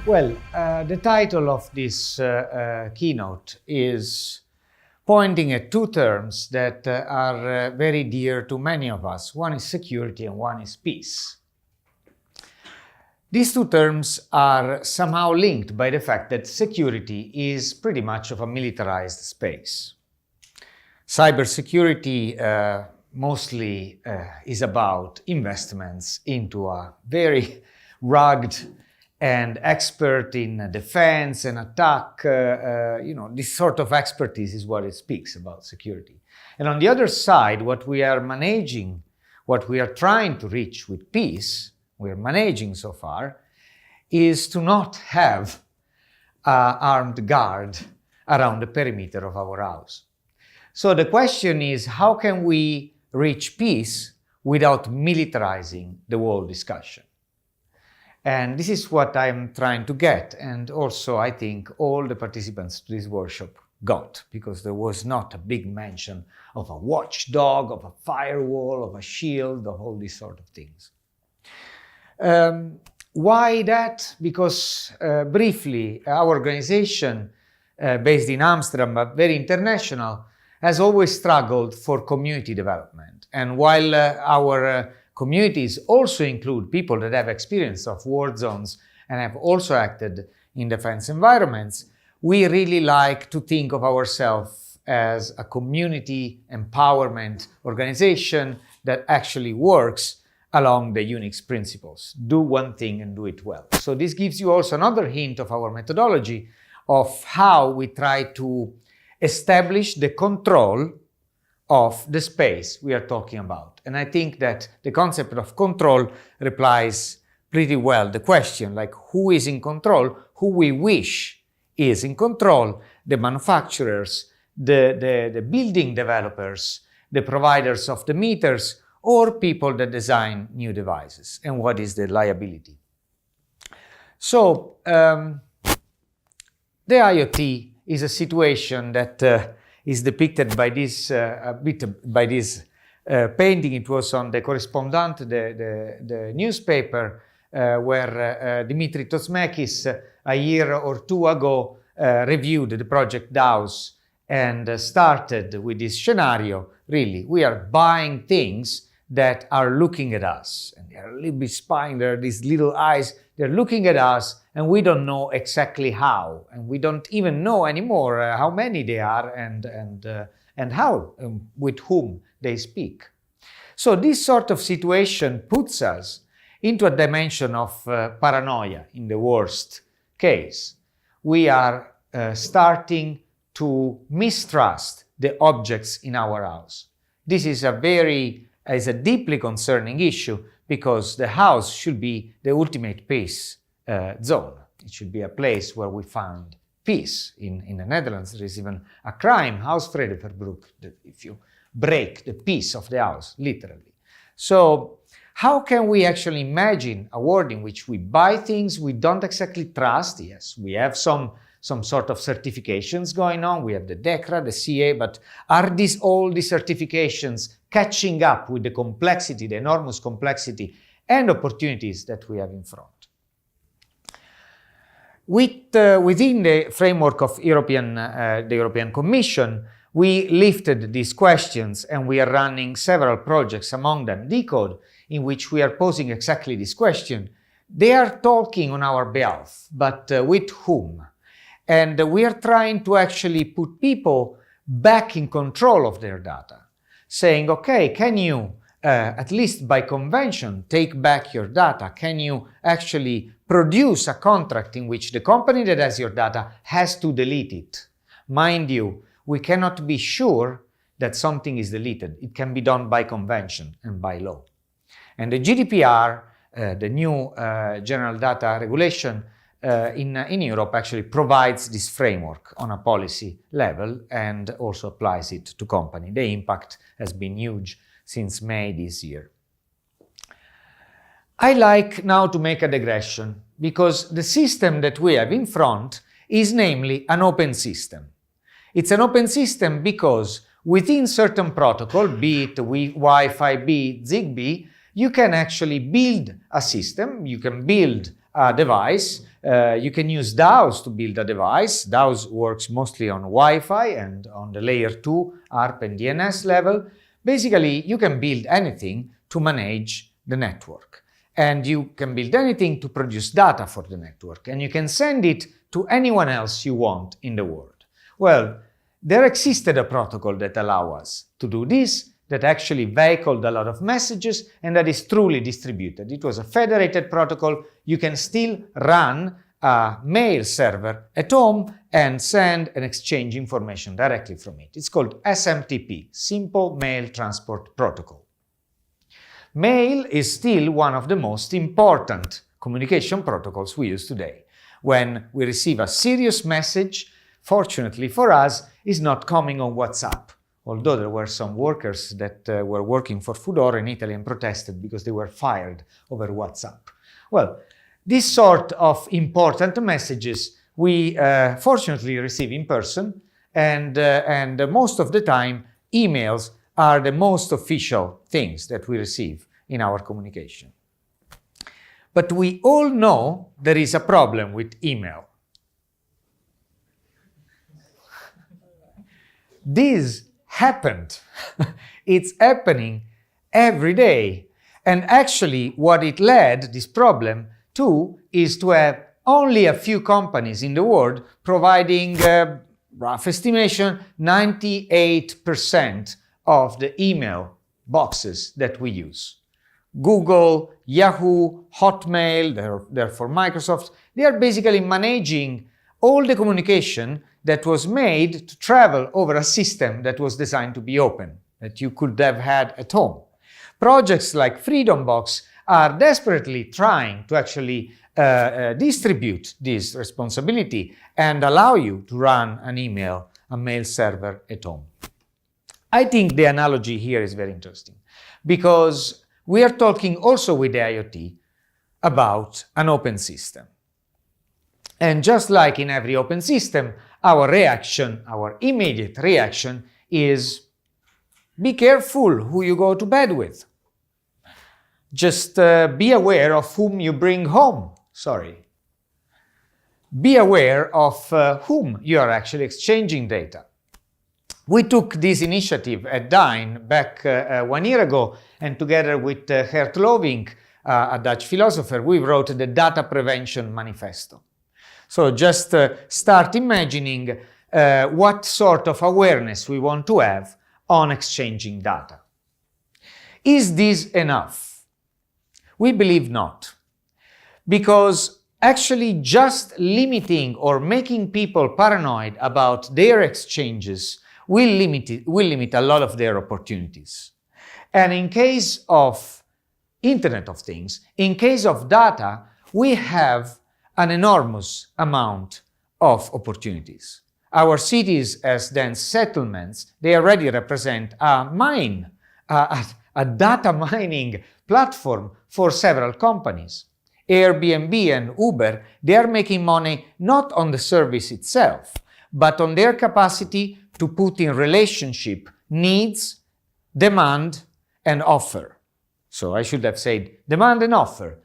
The title of this keynote is pointing at two terms that are very dear to many of us. One is security and one is peace. These two terms are somehow linked by the fact that security is pretty much of a militarized space. Cybersecurity mostly is about investments into a very rugged and expert in defense and attack. This sort of expertise is what it speaks about security. And on the other side, what we are managing, what we are trying to reach with peace, we are managing so far, is to not have an armed guard around the perimeter of our house. So the question is, how can we reach peace without militarizing the whole discussion? And this is what I'm trying to get, and also I think all the participants to this workshop got, because there was not a big mention of a watchdog, of a firewall, of a shield, of all these sort of things. Why that? Because briefly, our organization, based in Amsterdam, but very international, has always struggled for community development. And while our communities also include people that have experience of war zones and have also acted in defense environments, we really like to think of ourselves as a community empowerment organization that actually works along the Unix principles. Do one thing and do it well. So this gives you also another hint of our methodology of how we try to establish the control of the space we are talking about. And I think that the concept of control replies pretty well the question, like who is in control, who we wish is in control, the manufacturers, the building developers, the providers of the meters, or people that design new devices, and what is the liability. So the IoT is a situation that is depicted by this painting. It was on the Correspondent, the newspaper, where Dimitri Tosmekis a year or two ago reviewed the project DAOs and started with this scenario. Really, we are buying things that are looking at us, and they are a little bit spying. There are these little eyes, they're looking at us, and we don't know exactly how, and we don't even know anymore how many they are and how, with whom they speak. So this sort of situation puts us into a dimension of paranoia in the worst case. We are starting to mistrust the objects in our house. This is a deeply concerning issue, because the house should be the ultimate peace zone. It should be a place where we find peace. In the Netherlands, there is even a crime, huisvredeverbreuk, that if you break the peace of the house, literally. So how can we actually imagine a world in which we buy things we don't exactly trust? Yes, we have some sort of certifications going on. We have the DECRA, the CA, but are all these certifications catching up with the complexity, the enormous complexity and opportunities that we have in front? Within the framework of the European Commission, we lifted these questions, and we are running several projects, among them Decode, in which we are posing exactly this question. They are talking on our behalf, but with whom? And we are trying to actually put people back in control of their data, saying, okay, can you, at least by convention, take back your data? Can you actually produce a contract in which the company that has your data has to delete it? Mind you, we cannot be sure that something is deleted. It can be done by convention and by law. And the GDPR, the new General Data Regulation, in Europe actually provides this framework on a policy level and also applies it to company. The impact has been huge since May this year. I like now to make a digression, because the system that we have in front is namely an open system. It's an open system because within certain protocol, be it Wi-Fi, be it Zigbee, you can actually build a system, you can build a device You can use DAOs to build a device. DAOs works mostly on Wi-Fi and on the layer 2 ARP and DNS level. Basically, you can build anything to manage the network. And you can build anything to produce data for the network. And you can send it to anyone else you want in the world. Well, there existed a protocol that allows us to do this, that actually vehicled a lot of messages, and that is truly distributed. It was a federated protocol. You can still run a mail server at home and send and exchange information directly from it. It's called SMTP, Simple Mail Transport Protocol. Mail is still one of the most important communication protocols we use today. When we receive a serious message, fortunately for us, it's not coming on WhatsApp. Although there were some workers that were working for Foodora in Italy and protested because they were fired over WhatsApp. Well, this sort of important messages we fortunately receive in person, and most of the time emails are the most official things that we receive in our communication. But we all know there is a problem with email. This happened. It's happening every day. And actually, what it led, this problem, to, is to have only a few companies in the world providing, rough estimation, 98% of the email boxes that we use. Google, Yahoo, Hotmail, therefore Microsoft, they are basically managing all the communication that was made to travel over a system that was designed to be open, that you could have had at home. Projects like Freedom Box are desperately trying to actually distribute this responsibility and allow you to run an email, a mail server at home. I think the analogy here is very interesting because we are talking also with the IoT about an open system. And just like in every open system, our reaction, our immediate reaction is be careful who you go to bed with. Just be aware of whom you bring home. Be aware of whom you are actually exchanging data. We took this initiative at Dyn back 1 year ago, and together with Geert Lovink, a Dutch philosopher, we wrote the Data Prevention Manifesto. So just start imagining what sort of awareness we want to have on exchanging data. Is this enough? We believe not. Because actually just limiting or making people paranoid about their exchanges will limit a lot of their opportunities. And in case of Internet of Things, in case of data, we have an enormous amount of opportunities. Our cities as dense settlements, they already represent a data mining platform for several companies. Airbnb and Uber, they are making money not on the service itself, but on their capacity to put in relationship needs, demand, and offer. So I should have said demand and offer,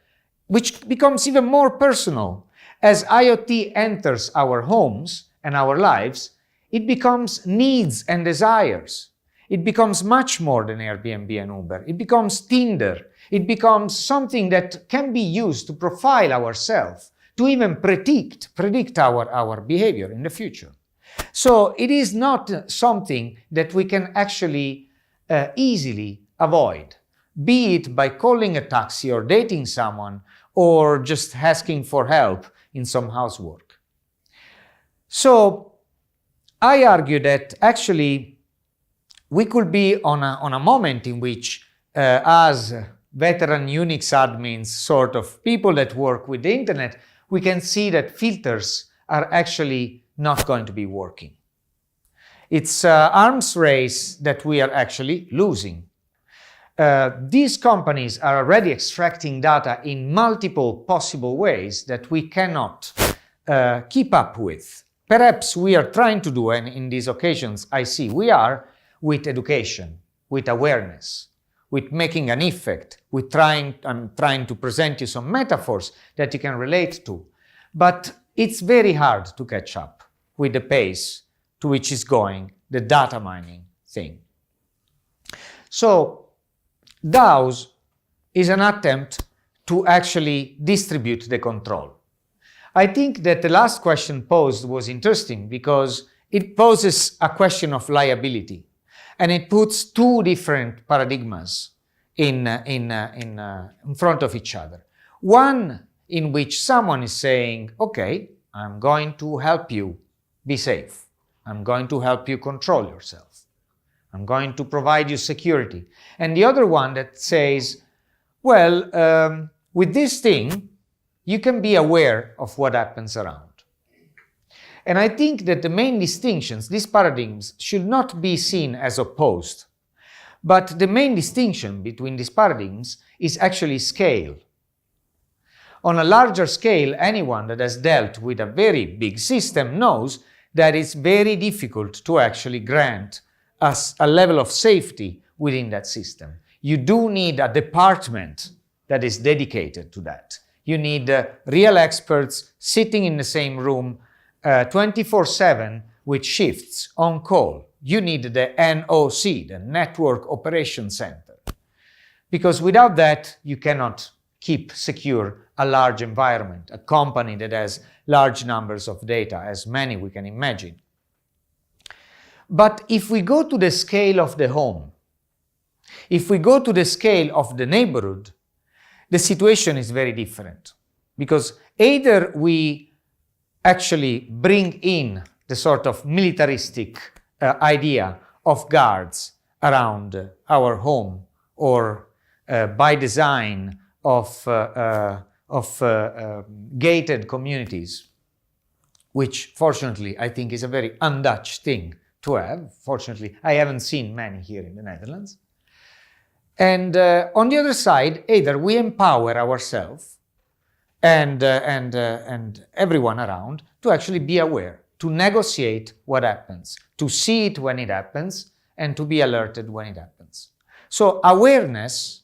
which becomes even more personal. As IoT enters our homes and our lives, it becomes needs and desires. It becomes much more than Airbnb and Uber. It becomes Tinder. It becomes something that can be used to profile ourselves, to even predict our behavior in the future. So it is not something that we can actually easily avoid, be it by calling a taxi or dating someone or just asking for help in some housework. So I argue that actually we could be on a moment in which as veteran Unix admins, sort of people that work with the internet, we can see that filters are actually not going to be working. It's an arms race that we are actually losing. These companies are already extracting data in multiple possible ways that we cannot keep up with. Perhaps we are trying to do, and in these occasions I see we are, with education, with awareness, with making an effect, with I'm trying to present you some metaphors that you can relate to. but it's very hard to catch up with the pace to which is going the data mining thing. So DAOs is an attempt to actually distribute the control. I think that the last question posed was interesting because it poses a question of liability, and it puts two different paradigms in front of each other. One in which someone is saying, okay, I'm going to help you be safe. I'm going to help you control yourself. I'm going to provide you security. And the other one that says, well, with this thing, you can be aware of what happens around. And I think that the main distinctions, these paradigms, should not be seen as opposed. But the main distinction between these paradigms is actually scale. On a larger scale, anyone that has dealt with a very big system knows that it's very difficult to actually grant us a level of safety within that system. You do need a department that is dedicated to that. You need real experts sitting in the same room 24/7 with shifts on call. You need the NOC, the Network Operation Center. Because without that, you cannot keep secure a large environment, a company that has large numbers of data, as many we can imagine. But if we go to the scale of the home, if we go to the scale of the neighborhood, the situation is very different. Because either we actually bring in the sort of militaristic idea of guards around our home, or by design of gated communities, which fortunately I think is a very un-Dutch thing to have. Fortunately, I haven't seen many here in the Netherlands. And on the other side, either we empower ourselves and everyone around to actually be aware, to negotiate what happens, to see it when it happens, and to be alerted when it happens. So awareness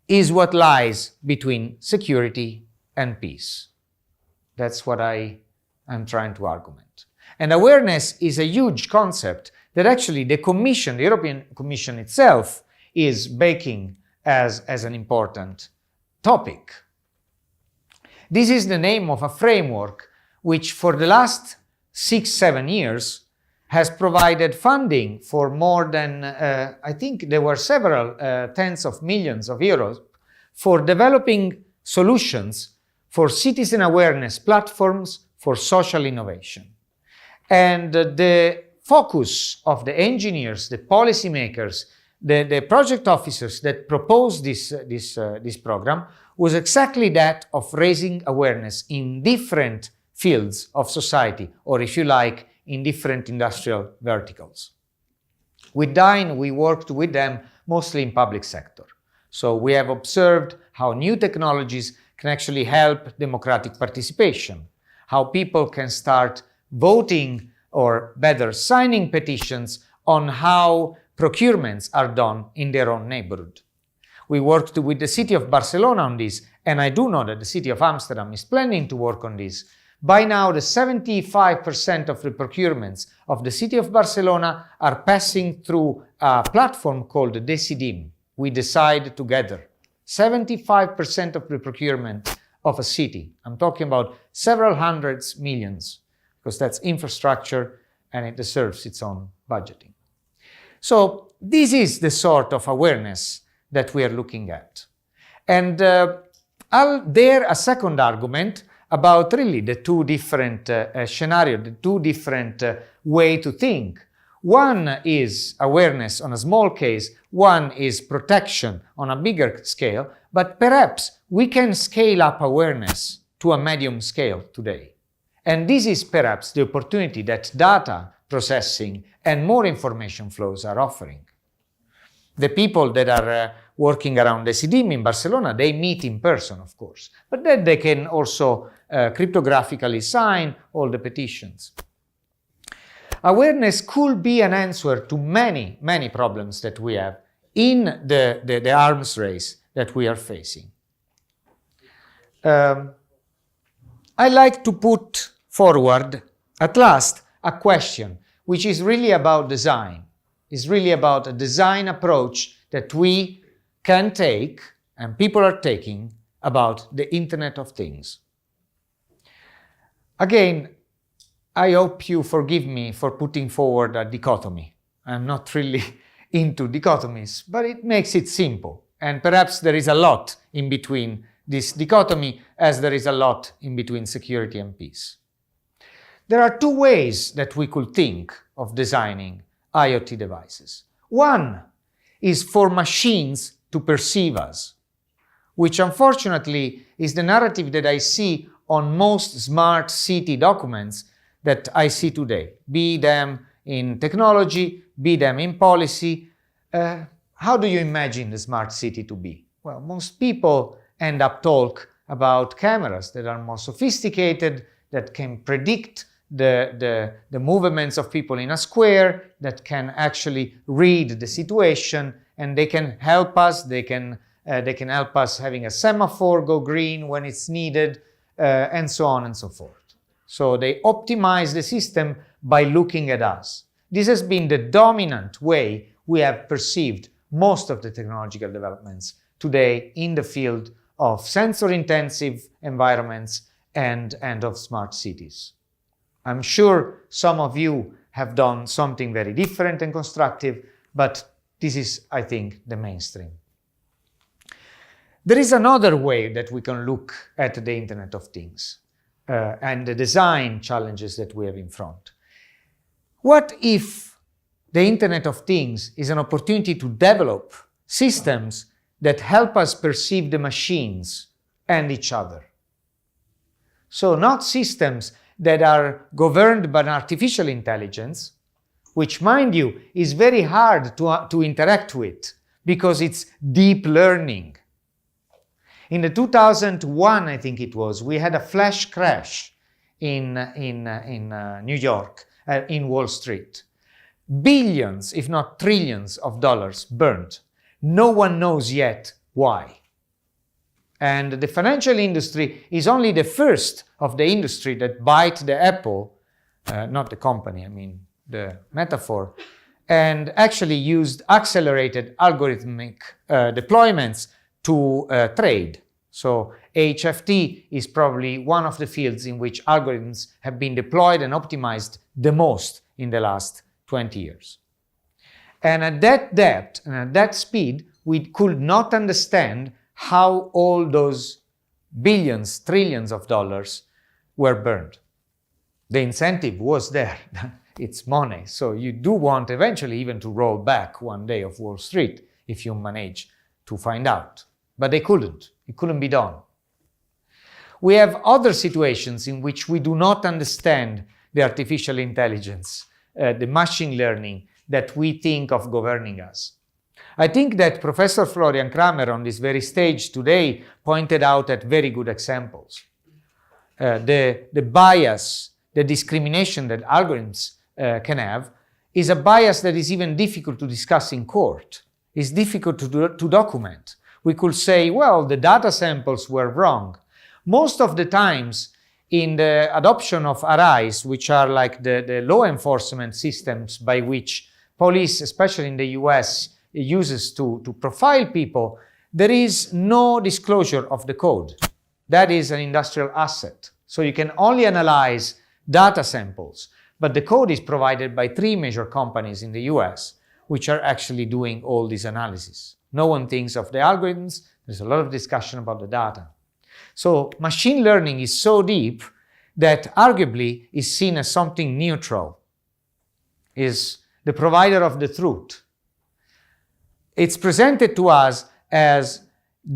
is what lies between security and peace. That's what I am trying to argument. And awareness is a huge concept that actually the Commission, the European Commission itself, is baking as an important topic. This is the name of a framework which for the last 6-7 years has provided funding for more than, I think there were several tens of millions of euros for developing solutions for citizen awareness platforms for social innovation. And the focus of the engineers, the policymakers, the project officers that proposed this program was exactly that of raising awareness in different fields of society, or if you like, in different industrial verticals. With DINE, we worked with them mostly in public sector. So we have observed how new technologies can actually help democratic participation, how people can start voting, or better, signing petitions on how procurements are done in their own neighborhood. We worked with the city of Barcelona on this, and I do know that the city of Amsterdam is planning to work on this. By now, the 75% of the procurements of the city of Barcelona are passing through a platform called Decidim. We decide together. 75% of the procurement of a city. I'm talking about several hundreds millions, because that's infrastructure and it deserves its own budgeting. So this is the sort of awareness that we are looking at. And I'll dare a second argument about really the two different scenarios, the two different way to think. One is awareness on a small case, one is protection on a bigger scale, but perhaps we can scale up awareness to a medium scale today. And this is perhaps the opportunity that data processing and more information flows are offering. The people that are working around Decidim in Barcelona, they meet in person, of course, but then they can also cryptographically sign all the petitions. Awareness could be an answer to many, many problems that we have in the arms race that we are facing. I like to put forward, at last, a question, which is really about design. It's really about a design approach that we can take, and people are taking, about the Internet of Things. Again, I hope you forgive me for putting forward a dichotomy. I'm not really into dichotomies, but it makes it simple. And perhaps there is a lot in between this dichotomy, as there is a lot in between security and peace. There are two ways that we could think of designing IoT devices. One is for machines to perceive us, which unfortunately is the narrative that I see on most smart city documents that I see today, be them in technology, be them in policy. How do you imagine the smart city to be? Well, most people end up talk about cameras that are more sophisticated, that can predict the movements of people in a square, that can actually read the situation, and they can help us. They can help us having a semaphore go green when it's needed, and so on and so forth. So they optimize the system by looking at us. This has been the dominant way we have perceived most of the technological developments today in the field of sensor-intensive environments and of smart cities. I'm sure some of you have done something very different and constructive, but this is, I think, the mainstream. There is another way that we can look at the Internet of Things and the design challenges that we have in front. What if the Internet of Things is an opportunity to develop systems that help us perceive the machines and each other? So not systems that are governed by an artificial intelligence, which, mind you, is very hard to interact with because it's deep learning. In the 2001, I think it was, we had a flash crash in New York, in Wall Street. Billions, if not trillions of dollars burned. No one knows yet why. And the financial industry is only the first of the industry that bite the apple, not the company, I mean the metaphor, and actually used accelerated algorithmic deployments to trade. So HFT is probably one of the fields in which algorithms have been deployed and optimized the most in the last 20 years. And at that depth and at that speed, we could not understand how all those billions, trillions of dollars were burned. The incentive was there. It's money. So you do want eventually even to roll back one day of Wall Street if you manage to find out. But they couldn't. It couldn't be done. We have other situations in which we do not understand the artificial intelligence, the machine learning that we think of governing us. I think that Professor Florian Kramer on this very stage today pointed out at very good examples. The bias, the discrimination that algorithms can have is a bias that is even difficult to discuss in court. It's difficult to document. We could say, well, the data samples were wrong. Most of the times in the adoption of RIs, which are like the law enforcement systems by which police, especially in the US, uses to profile people, there is no disclosure of the code. That is an industrial asset. So you can only analyze data samples, but the code is provided by 3 major companies in the US, which are actually doing all this analysis. No one thinks of the algorithms. There's a lot of discussion about the data. So machine learning is so deep that arguably is seen as something neutral, is the provider of the truth. It's presented to us as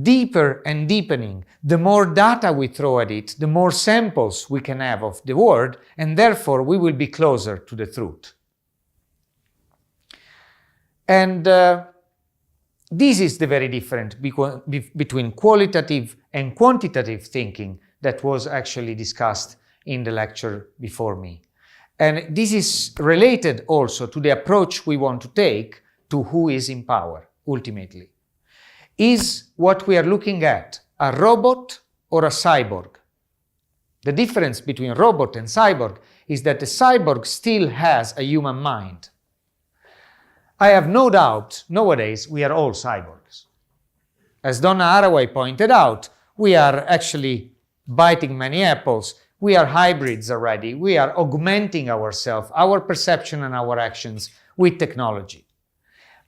deeper and deepening. The more data we throw at it, the more samples we can have of the world, and therefore we will be closer to the truth. And this is the very difference between qualitative and quantitative thinking that was actually discussed in the lecture before me. And this is related also to the approach we want to take to who is in power, ultimately. Is what we are looking at a robot or a cyborg? The difference between robot and cyborg is that the cyborg still has a human mind. I have no doubt nowadays we are all cyborgs. As Donna Haraway pointed out, we are actually biting many apples. We are hybrids already. We are augmenting ourselves, our perception and our actions with technology.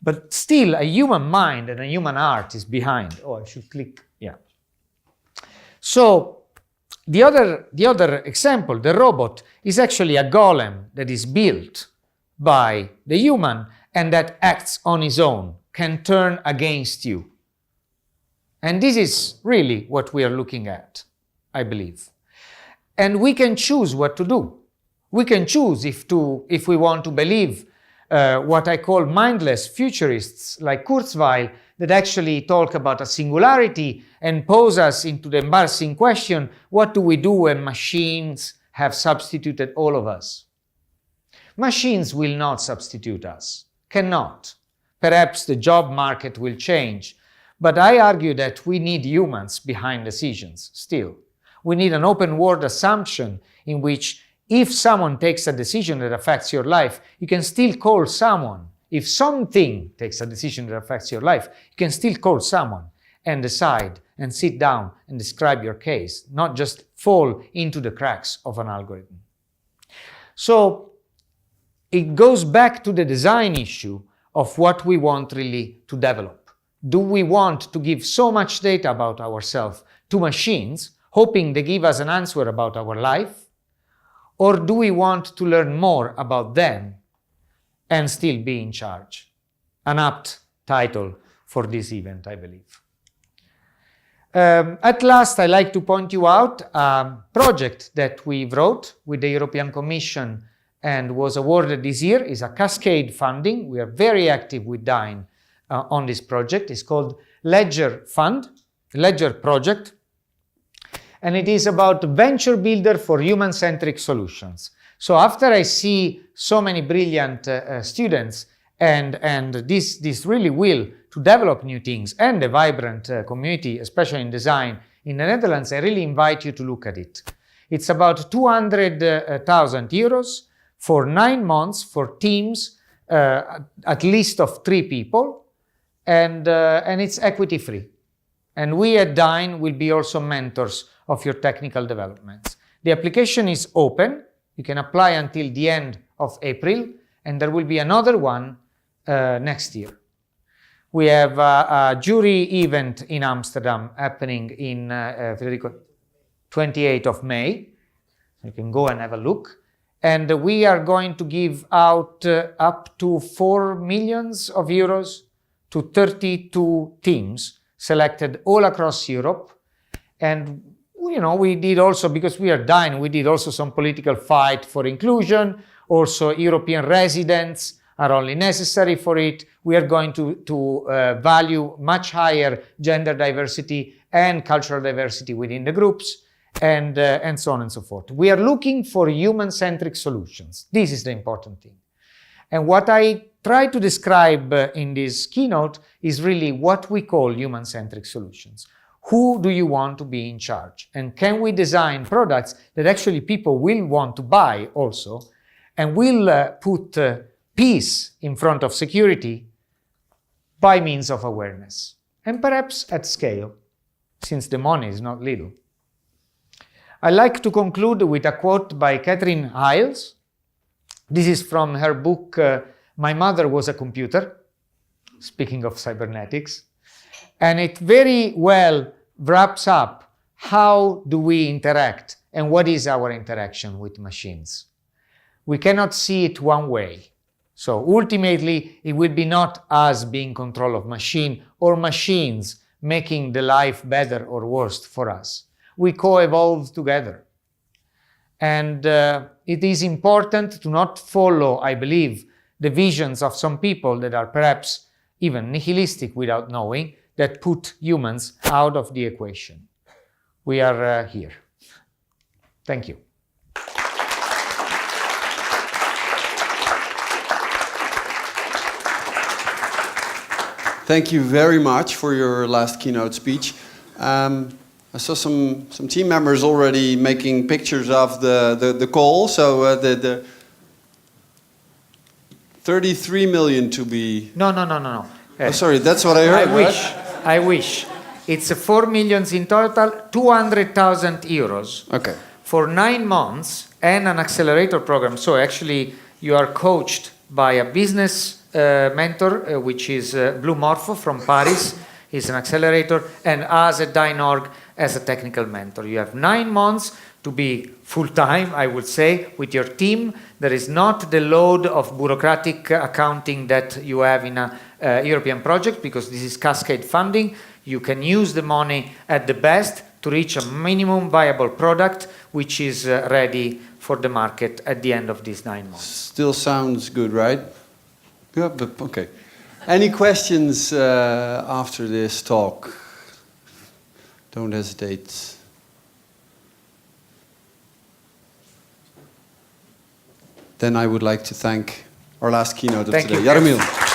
But still, a human mind and a human heart is behind. Oh, I should click. Yeah. So the other example, the robot, is actually a golem that is built by the human and that acts on his own, can turn against you. And this is really what we are looking at, I believe. And we can choose what to do. We can choose if we want to believe what I call mindless futurists like Kurzweil that actually talk about a singularity and pose us into the embarrassing question, what do we do when machines have substituted all of us? Machines will not substitute us, cannot. Perhaps the job market will change, but I argue that we need humans behind decisions still. We need an open world assumption in which if someone takes a decision that affects your life, you can still call someone. If something takes a decision that affects your life, you can still call someone and decide and sit down and describe your case, not just fall into the cracks of an algorithm. So it goes back to the design issue of what we want really to develop. Do we want to give so much data about ourselves to machines, hoping they give us an answer about our life? Or do we want to learn more about them and still be in charge? An apt title for this event, I believe. At last, I'd like to point you out a project that we wrote with the European Commission and was awarded this year. Is a cascade funding. We are very active with DINE on this project. It's called Ledger Project. And it is about venture builder for human-centric solutions. So after I see so many brilliant students and this really will to develop new things and a vibrant community, especially in design in the Netherlands, I really invite you to look at it. It's about 200,000 euros for 9 months for teams, at least of 3 people, and it's equity free. And we at DINE will be also mentors of your technical developments. The application is open. You can apply until the end of April, and there will be another one next year. We have a jury event in Amsterdam happening in 28th of May. You can go and have a look. And we are going to give out up to 4 million euros to 32 teams selected all across Europe. And we did also, because we are DINE, we did also some political fight for inclusion. Also, European residents are only necessary for it. We are going to value much higher gender diversity and cultural diversity within the groups, and so on and so forth. We are looking for human-centric solutions. This is the important thing. And what I try to describe in this keynote is really what we call human-centric solutions. Who do you want to be in charge? And can we design products that actually people will want to buy also, and will put peace in front of security by means of awareness, and perhaps at scale, since the money is not little. I'd like to conclude with a quote by Catherine Hiles. This is from her book, My Mother Was a Computer, speaking of cybernetics. And it very well wraps up how do we interact and what is our interaction with machines. We cannot see it one way. So ultimately, it will be not us being in control of machine or machines making the life better or worse for us. We co-evolve together. And it is important to not follow, I believe, the visions of some people that are perhaps even nihilistic without knowing, that put humans out of the equation. We are here. Thank you. Thank you very much for your last keynote speech. I saw some team members already making pictures of the call. So the 33 million to be... No. Oh, sorry, that's what I heard. I wish. It's 4 million in total, 200,000 euros. Okay. For 9 months and an accelerator program. So actually you are coached by a business mentor, which is Blue Morpho from Paris. He's an accelerator, and us at Dynorg as a technical mentor. You have 9 months to be full-time, I would say, with your team. There is not the load of bureaucratic accounting that you have in a European project, because this is cascade funding. You can use the money at the best to reach a minimum viable product which is ready for the market at the end of these 9 months. Still sounds good, right? Yeah, but okay. Any questions after this talk? Don't hesitate. Then I would like to thank our last keynote of today, Jaromil.